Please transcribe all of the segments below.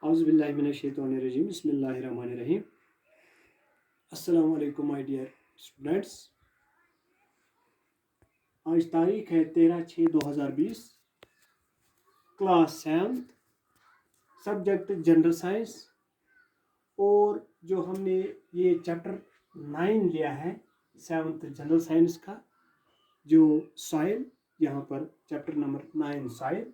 औज़ुबिल्लाहिमिनश्शैतानिर्रजीम बिस्मिल्लाहिर्रहमानिर्रहीम। अस्सलाम वालेकुम माय डियर स्टूडेंट्स। आज तारीख है 13/6/2020, क्लास 7, सब्जेक्ट जनरल साइंस। और जो हमने ये चैप्टर 9 लिया है 7th जनरल साइंस का, जो सॉइल, यहाँ पर चैप्टर नंबर 9 सॉइल।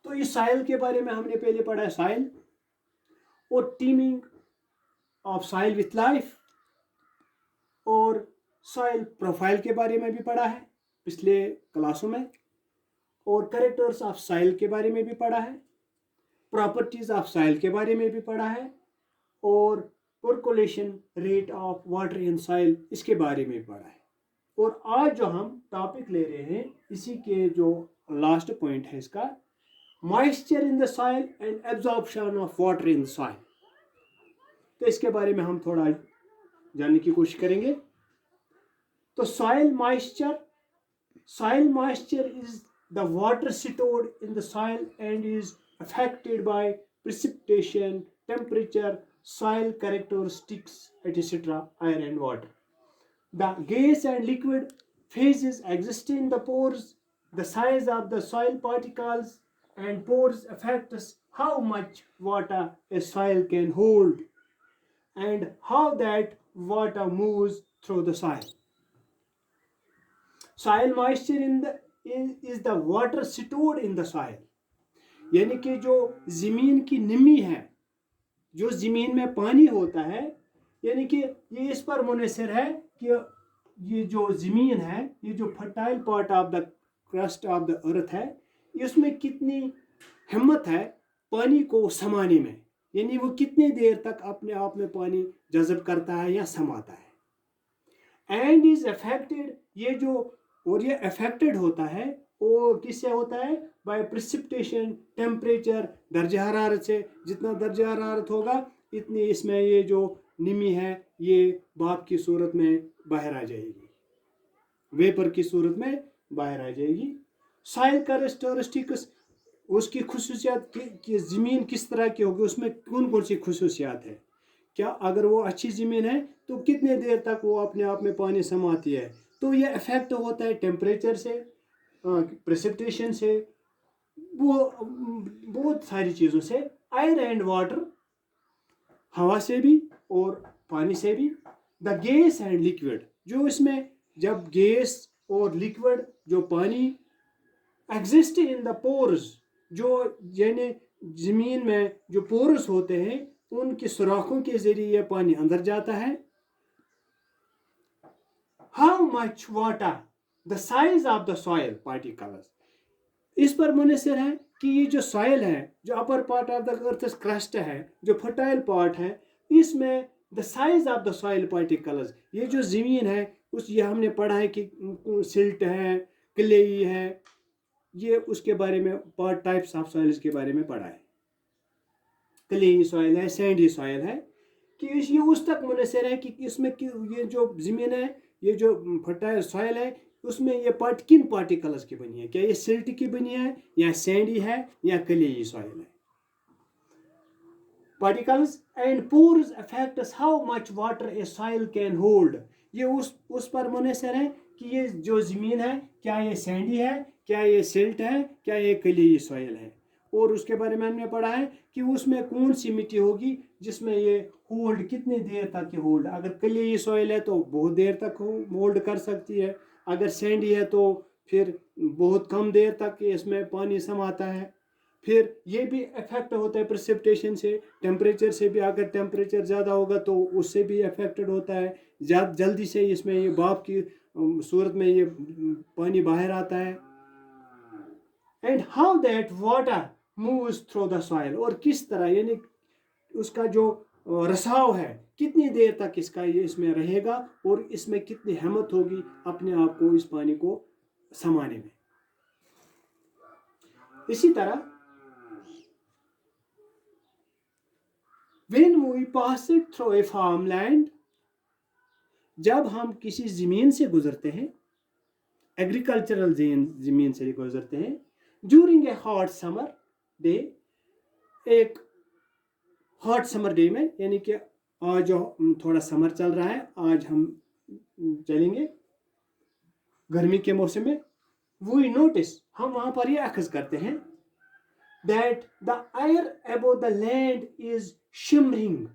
तो इस सॉइल के बारे में हमने पहले पढ़ा है सॉइल और teeming of soil with life, और सॉइल प्रोफाइल के बारे में भी पढ़ा है पिछले क्लासों में, और कैरेक्टर्स ऑफ सॉइल के बारे में भी पढ़ा है, प्रॉपर्टीज ऑफ सॉइल के बारे में भी पढ़ा है, और percolation rate of water in soil इसके बारे में भी पढ़ा है। और आज जो हम टॉपिक ले रहे हैं, इसी के जो लास्ट पॉइंट है इसका, moisture in the soil and absorption of water in soil. तो इसके बारे में हम थोड़ा जानने की कोशिश करेंगे। तो soil moisture is the water stored in the soil and is affected by precipitation, temperature, soil characteristics, etc. air and water. The gas and liquid phases exist in the pores. The size of the soil particles and pores affects how much water a soil can hold and how that water moves through the soil. Soil moisture is the water stored in the soil. यानी कि जो ज़मीन की नमी है, जो ज़मीन में पानी होता है, यानी कि ये इस पर मुनहसर है कि ये जो ज़मीन है, ये जो fertile part of the crust of the अर्थ है, इसमें कितनी हिम्मत है पानी को समाने में, यानी वो कितनी देर तक अपने आप में पानी जज़ब करता है या समाता है। एंड इज अफेक्टेड, ये अफेक्टेड होता है, और किससे होता है? बाय प्रिसिपिटेशन, टेम्परेचर, दर्जा हरारत से। जितना दर्जा हरारत होगा इतनी इसमें ये जो नमी है ये भाप की सूरत में बाहर आ जाएगी, वेपर की सूरत में बाहर आ जाएगी। सॉइल कैरेक्टरिस्टिक्स, उसकी खुसूसियात कि ज़मीन किस तरह की होगी, उसमें कौन कौन सी खुसूसियात है। क्या अगर वो अच्छी ज़मीन है तो कितने देर तक वो अपने आप में पानी समाती है। तो ये इफेक्ट होता है टेम्परेचर से, प्रेसिपिटेशन से, वो बहुत सारी चीज़ों से। एयर एंड वाटर, हवा से भी और पानी से भी। द गैस एंड लिक्विड, जो इसमें जब गैस और लिक्विड जो पानी एग्जिस्ट इन द पोर्स, जो यानी ज़मीन में जो पोर्स होते हैं उनके सुराखों के ज़रिए यह पानी अंदर जाता है। How much water, the size of the soil particles, इस पर मुनहसर है कि ये जो सॉइल है, जो upper part of the earth crust है, जो फर्टाइल पार्ट है, इसमें the size of the soil particles, ये जो ज़मीन है ये हमने पढ़ा है कि सिल्ट है, क्लेई है, ये उसके बारे में पार्ट टाइप्स ऑफ सॉइल्स के बारे में पढ़ा है। क्लेई सॉइल है, सैंडी सॉइल है, कि ये उस तक मुनहसर है कि इसमें ये जो ज़मीन है, ये जो फर्टाइल सॉइल है, उसमें ये किन पार्टिकल्स की बनी है। क्या ये सिल्ट की बनी है, या सैंडी है, या क्लेई सॉइल है। Particles and pores affects how much water A soil can hold, ये उस पर मुनहसर है कि ये जो ज़मीन है, क्या ये सैंडी है, क्या ये सिल्ट है, क्या ये क्लेई सॉइल है। और उसके बारे में हमने पढ़ा है कि उसमें कौन सी मिट्टी होगी जिसमें ये होल्ड, कितनी देर तक ये होल्ड। अगर क्लेई सॉइल है तो बहुत देर तक होल्ड कर सकती है, अगर सैंडी है तो फिर बहुत कम देर तक इसमें पानी समाता है। फिर ये भी इफेक्ट होता है प्रेसिपिटेशन से, टेम्परेचर से भी। अगर टेम्परेचर ज़्यादा होगा तो उससे भी अफेक्टेड होता है, जल्दी से इसमें ये भाप की सूरत में ये पानी बाहर आता है। And how that water moves through the soil, और किस तरह, यानी उसका जो रसाव है कितनी देर तक इसका ये इसमें रहेगा, और इसमें कितनी हिम्मत होगी अपने आप को इस पानी को समाने में। इसी तरह when we pass it through a farmland, जब हम किसी ज़मीन से गुजरते हैं, एग्रीकल्चरल ज़मीन से गुजरते हैं, during a hot summer day, एक हॉट समर डे में, यानी कि आज जो थोड़ा समर चल रहा है, आज हम चलेंगे गर्मी के मौसम में, वी नोटिस, हम वहां पर ये अखज करते हैं, that the air above the land is shimmering.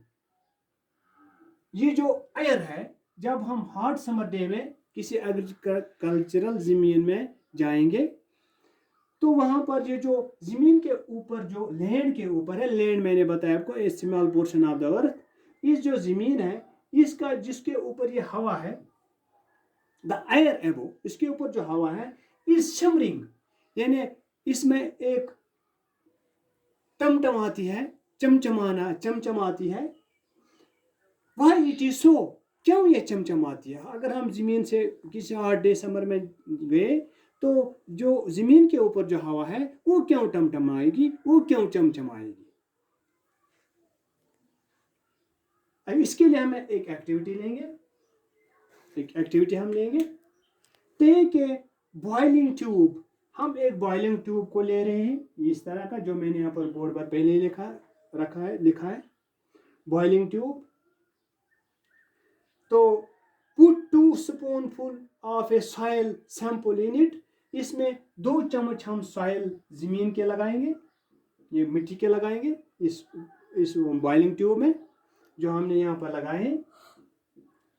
ये जो एयर है, जब हम हॉट समर डे में किसी एग्रीकल्चरल जमीन में जाएंगे तो वहां पर ये जो जमीन के ऊपर, जो लैंड के ऊपर है, लैंड मैंने बताया आपको a small portion of the earth, इस जो जमीन है इसका, जिसके ऊपर ये हवा है, द एयर एबो, इसके ऊपर जो हवा है, इज शिमरिंग, यानी इसमें एक टमटमाती है, चमचमाती है। वाई इट इज सो, क्यों ये चमचमाती है? अगर हम जमीन से किसी हॉट डे समर में गए तो जो जमीन के ऊपर जो हवा है वो क्यों टमटमाएगी, वो क्यों चमचमाएगी? अब इसके लिए हमें एक एक्टिविटी लेंगे, टेक ए बॉइलिंग ट्यूब। हम एक बॉइलिंग ट्यूब को ले रहे हैं, इस तरह का, जो मैंने यहाँ पर बोर्ड पर पहले ही लिखा है बॉइलिंग ट्यूब। तो put 2 spoonful of A soil sample in it, इसमें 2 चम्मच हम सॉइल जमीन के लगाएंगे, ये मिट्टी के लगाएंगे इस बॉइलिंग ट्यूब में जो हमने यहाँ पर लगाए हैं।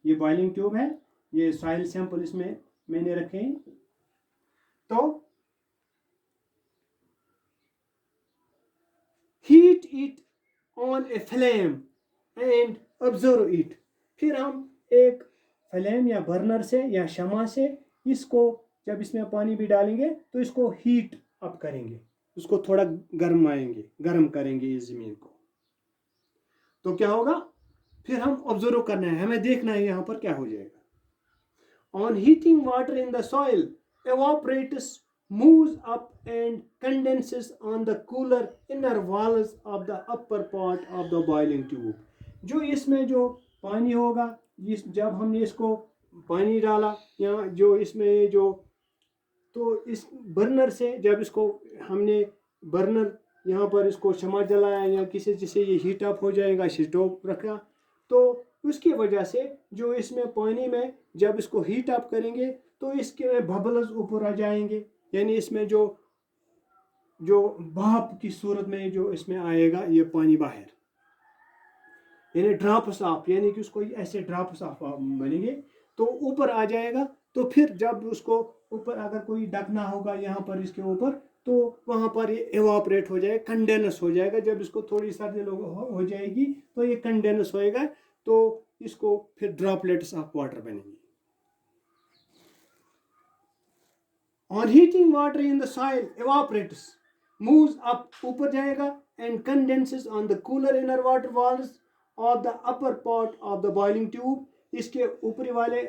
ये बॉइलिंग ट्यूब है, ये सॉइल सैंपल इसमें मैंने रखे हैं। तो heat it on a flame and observe it, फिर हम एक फ्लेम या बर्नर से या शमा से इसको, जब इसमें पानी भी डालेंगे तो इसको हीट अप करेंगे, उसको थोड़ा गर्म करेंगे इस जमीन को। तो क्या होगा, फिर हम ऑब्जर्व करना है, हमें देखना है यहाँ पर क्या हो जाएगा। On heating water in the soil evaporates moves up and condenses on the cooler inner walls of the upper part of the boiling tube। जो इसमें जो पानी होगा, जब हमने इसको पानी डाला या जो इसमें जो, तो इस बर्नर से जब इसको हमने बर्नर यहाँ पर इसको शमा जलाया या किसी जिससे ये हीट अप हो जाएगा, स्टोव रखा, तो उसकी वजह से जो इसमें पानी में जब इसको हीट अप करेंगे तो इसके बबल्स ऊपर आ जाएंगे, यानी इसमें जो भाप की सूरत में जो इसमें आएगा ये पानी बाहर, यानी ड्रॉप्स ऑफ, यानी कि उसको ऐसे ड्रॉप्स ऑफ बनेंगे तो ऊपर आ जाएगा। तो फिर जब उसको ऊपर अगर कोई ढकना होगा यहाँ पर इसके ऊपर, तो वहाँ पर ये एवापोरेट हो जाएगा, कंडेंस हो जाएगा। जब इसको थोड़ी सर्दी हो जाएगी तो ये कंडेंस होएगा, तो इसको फिर ड्रॉपलेट्स ऑफ वाटर बनेंगे। On heating water in the soil evaporates, moves up, ऊपर जाएगा, and condenses on the cooler inner water walls of the upper part of the boiling tube, इसके ऊपरी वाले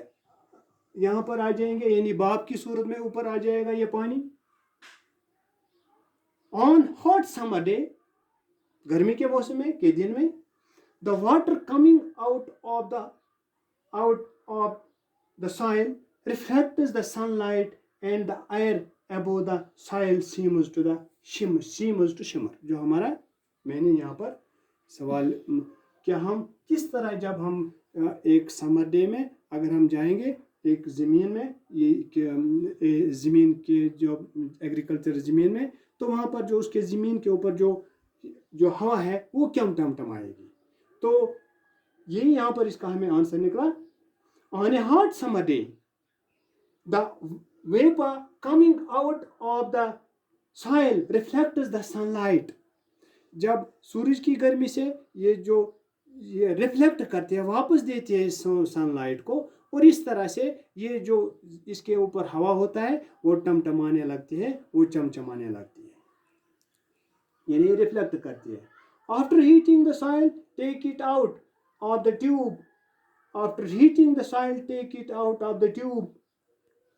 यहाँ पर आ जाएंगे, यानी भाप की सूरत में ऊपर आ जाएगा ये पानी। ऑन हॉट समर डे, गर्मी के मौसम में के दिन में, the water coming out of the soil reflects the sunlight and the air above the soil seems to shimmer। जो हमारा, मैंने यहाँ पर सवाल, क्या हम किस तरह, जब हम एक समर डे में अगर हम जाएंगे एक ज़मीन में, ये ज़मीन के जो एग्रीकल्चर ज़मीन में, तो वहाँ पर जो उसके ज़मीन के ऊपर जो हवा है वो क्यों टमटमाएगी? तो यही यहाँ पर इसका हमें आंसर निकला। On A hot summer day the vapor coming out of the soil reflects the sunlight, जब सूरज की गर्मी से ये रिफ्लेक्ट करते हैं, वापस देते हैं सनलाइट को, और इस तरह से ये जो इसके ऊपर हवा होता है वो टमटमाने लगती है, वो चमचमाने लगती है, यानी रिफ्लेक्ट करती है। After heating the soil take it out of the tube, after heating the soil take it out of the tube,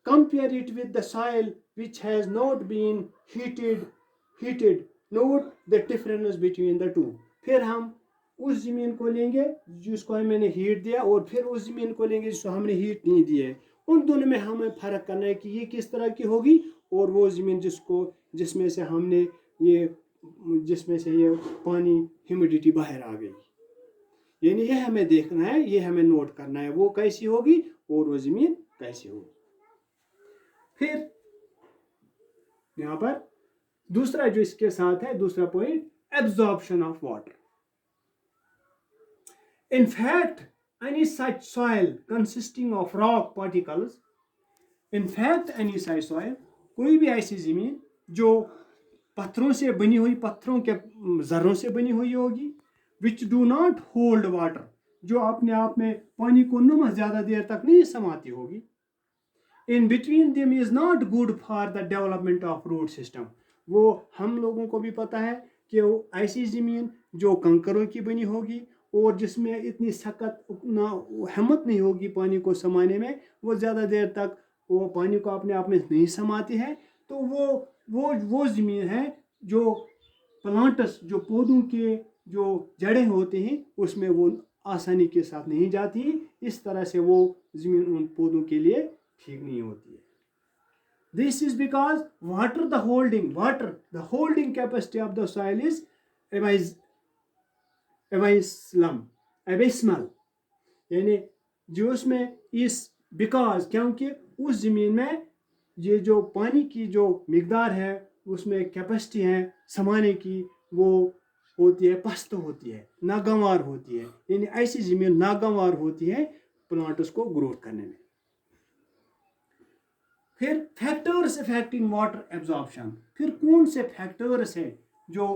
compare it with the soil which has not been heated, note the difference between the two। फिर हम उस ज़मीन को लेंगे जिसको मैंने heat दिया, और फिर उस ज़मीन को लेंगे जिसको हमने हीट नहीं दिया है, उन दोनों में हमें फ़र्क करना है कि ये किस तरह की होगी, और वो ज़मीन जिसमें से हमने ये जिसमें से ये पानी ह्यूमिडिटी बाहर आ गई, यानी ये हमें देखना है, ये हमें नोट करना है वो कैसी होगी और वो ज़मीन कैसी होगी। फिर यहाँ पर दूसरा जो इसके साथ है, दूसरा point, absorption of water. In fact, any such soil consisting of rock particles, in fact, any such soil, कोई भी ऐसी ज़मीन जो पत्थरों से बनी हुई, पत्थरों के ज़र्रों से बनी हुई होगी, which do not hold water, जो अपने आप में पानी को नुमा ज़्यादा देर तक नहीं समाती होगी, in between them is not good for the development of root system, वो हम लोगों को भी पता है कि वो ऐसी ज़मीन जो कंकरों की बनी होगी और जिसमें इतनी सख्त ना हिम्मत नहीं होगी पानी को समाने में, वो ज़्यादा देर तक वो पानी को अपने आप में नहीं समाती है, तो वो ज़मीन है जो प्लांट्स, जो पौधों के जो जड़ें होते हैं उसमें वो आसानी के साथ नहीं जाती, इस तरह से वो ज़मीन उन पौधों के लिए ठीक नहीं होती है। This is because the holding capacity of the soil is abysmal, यानी जो उसमें इस बिकॉज, क्योंकि उस ज़मीन में ये जो पानी की जो मिकदार है उसमें कैपेसिटी है समाने की, वो होती है पस्त होती है, नागवार होती है, यानी ऐसी ज़मीन नागवार होती है प्लांट्स को ग्रोथ करने में। फिर फैक्टर्स अफेक्टिंग वाटर एब्जॉर्प्शन, फिर कौन से फैक्टर्स हैं जो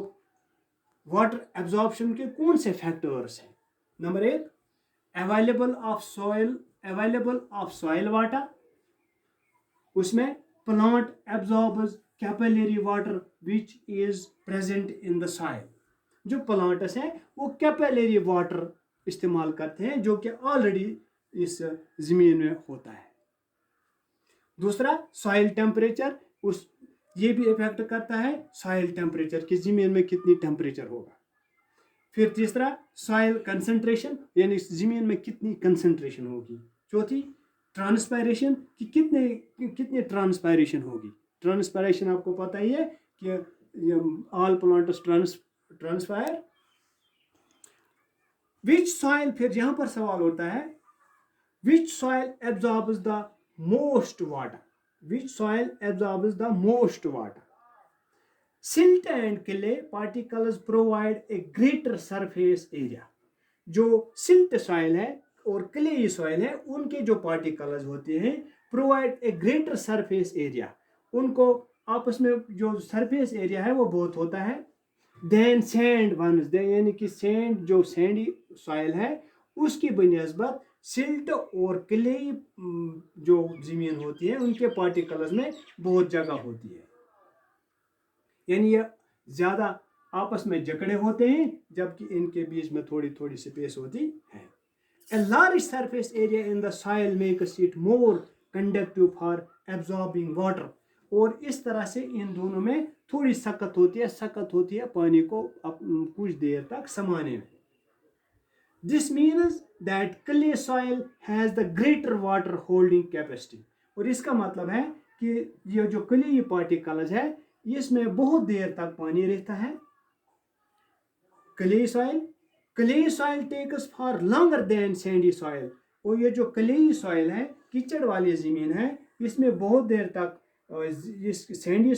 वाटर एब्जॉर्प्शन के कौन से फैक्टर्स हैं? Number 1, available of soil water, उसमें plant absorbs capillary water which is present in the soil, जो प्लांट्स हैं वो कैपिलरी वाटर इस्तेमाल करते हैं जो कि ऑलरेडी इस ज़मीन में होता है। दूसरा, सॉइल टेम्परेचर, उस ये भी इफेक्ट करता है सॉइल टेम्परेचर कि ज़मीन में कितनी टेम्परेचर होगा। फिर तीसरा, सॉइल कंसंट्रेशन, यानी ज़मीन में कितनी कंसंट्रेशन होगी। चौथी, ट्रांसपायरेशन कि कितनी ट्रांसपायरेशन होगी। ट्रांसपायरेशन आपको पता ही है कि ऑल प्लांट्स ट्रांसपायर। विच सॉइल, फिर यहाँ पर सवाल होता है विच soil absorbs the most water, which soil absorbs the most water. Silt and clay particles provide a greater surface area, जो सिल्ट सॉइल है और क्लेई सॉइल है उनके जो पार्टिकल्स होते हैं provide a greater surface area, उनको आपस में जो सरफेस एरिया है वो बहुत होता है। देन सैंड वंस, यानी कि सैंड, जो सैंडी सॉइल है उसकी बनिस्बत सिल्ट और क्लेई जो ज़मीन होती है उनके पार्टिकल्स में बहुत जगह होती है, यानी ये ज़्यादा आपस में जकड़े होते हैं जबकि इनके बीच में थोड़ी थोड़ी स्पेस होती है। A large surface area in the soil makes it more conducive for absorbing water, और इस तरह से इन दोनों में थोड़ी सख्त होती है पानी को कुछ देर तक समाने में। This means that clay soil has the greater water holding capacity, और इसका मतलब है कि ये जो क्ले पार्टिकल्स है इसमें बहुत देर तक पानी रहता है। Clay soil takes for longer than sandy soil, और ये जो क्ले सॉइल है, कीचड़ वाली ज़मीन है, इसमें बहुत देर तक इस सैंडी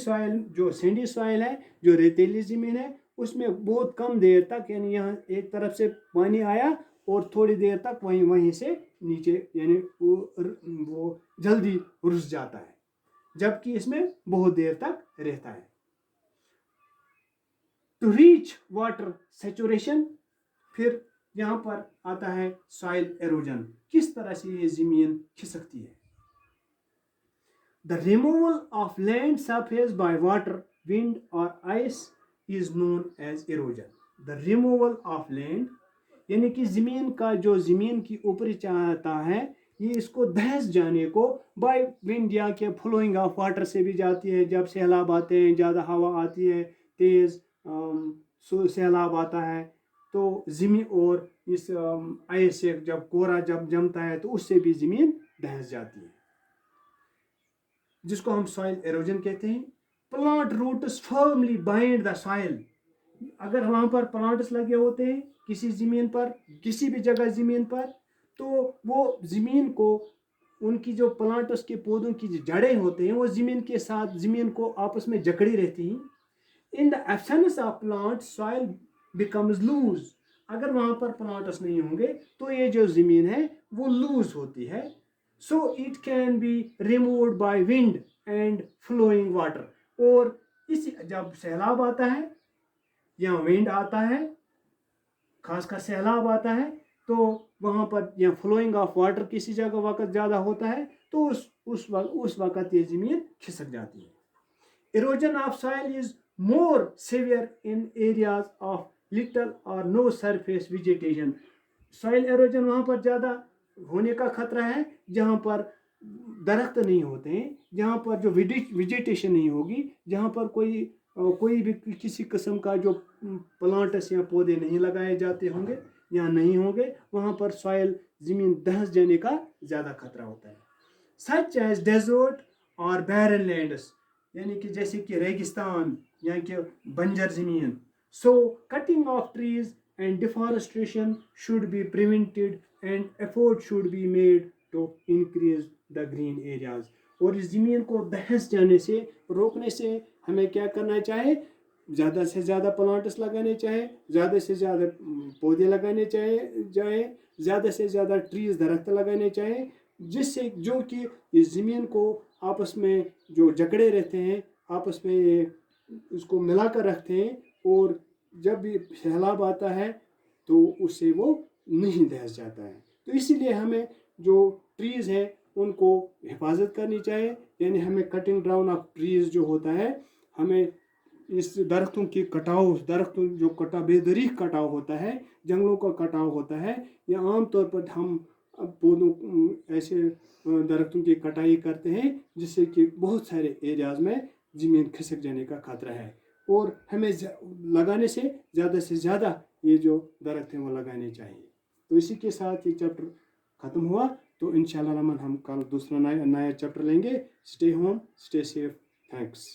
सॉइल है, जो रेतीली ज़मीन है, उसमें बहुत कम देर तक, यानी यहाँ एक तरफ से पानी आया और थोड़ी देर तक वहीं से नीचे, यानी वो जल्दी रुस जाता है, जबकि इसमें बहुत देर तक रहता है। टू रीच वाटर सैचुरेशन, फिर यहाँ पर आता है सॉइल एरोजन, किस तरह से ये ज़मीन खिसकती है। The removal of land surface by water, wind और ice is known as erosion. The removal of land, यानी कि ज़मीन का जो ज़मीन की ऊपरी चाहता है ये इसको धंस जाने को बाय विंड या के फ्लोइंग ऑफ वाटर से भी जाती है, जब सैलाब आते हैं, ज़्यादा हवा आती है, तेज़ सैलाब आता है तो ज़मीन, और इस आइस से जब कोहरा जब जमता है तो उससे भी ज़मीन धंस जाती है, जिसको हम सॉइल एरोजन कहते हैं। Plant roots firmly bind the soil, अगर वहाँ पर प्लांट्स लगे होते हैं किसी ज़मीन पर, किसी भी जगह ज़मीन पर, तो वो ज़मीन को, उनकी जो प्लांट्स के पौधों की जो जड़ें होते हैं वो ज़मीन के साथ, ज़मीन को आपस में जकड़ी रहती हैं। In the absence of plant soil becomes loose. अगर वहाँ पर प्लांट्स नहीं होंगे तो ये जो ज़मीन है वो लूज होती है। So it can be removed by wind and flowing water. और इस जब सैलाब आता है या विंड आता है, खासकर सैलाब आता है, तो वहाँ पर या फ्लोइंग ऑफ वाटर किसी जगह वक्त ज़्यादा होता है तो उस वक्त ये ज़मीन खिसक जाती है। Erosion of soil is more severe in areas of little or no surface vegetation. Soil erosion वहाँ पर ज़्यादा होने का खतरा है जहाँ पर दरख्त नहीं होते हैं, जहाँ पर जो वेजिटेशन नहीं होगी, जहाँ पर कोई भी किसी किस्म का जो प्लांट्स या पौधे नहीं लगाए जाते होंगे या नहीं होंगे, वहाँ पर सॉइल ज़मीन दहस जाने का ज़्यादा खतरा होता है। सच एज डेजर्ट और बैरन लैंड्स, यानी कि जैसे कि रेगिस्तान या कि बंजर ज़मीन। So cutting off trees and deforestation should be prevented and effort should be made to increase the green areas. और इस ज़मीन को दहस जाने से रोकने से हमें क्या करना चाहिए? ज़्यादा से ज़्यादा प्लांट्स लगाने चाहिए, ज़्यादा से ज़्यादा पौधे लगाने चाहिए, ज़्यादा से ज़्यादा ट्रीज दरख्त लगाने चाहिए, जिससे जो कि इस ज़मीन को आपस में जो जकड़े रहते हैं, आपस में ये उसको मिला कर रखते हैं, और जब भी सैलाब आता है तो उससे वो नहीं दहस जाता है। तो इसीलिए हमें जो ट्रीज़ हैं उनको हिफाजत करनी चाहिए, यानी हमें कटिंग डाउन ऑफ ट्रीज़ जो होता है, हमें इस दरख्तों की कटाव, दरख्तों जो बेदरीक कटाव होता है, जंगलों का कटाव होता है, या आम तौर पर हम पौधों ऐसे दरख्तों की कटाई करते हैं जिससे कि बहुत सारे एरियाज में ज़मीन खिसक जाने का खतरा है। और हमें लगाने से ज़्यादा ये जो दरख्त हैं वो लगाने चाहिए। तो इसी के साथ ये चैप्टर ख़त्म हुआ। तो इंशाल्लाह हम कल दूसरा नया चैप्टर लेंगे। Stay home, stay safe, thanks.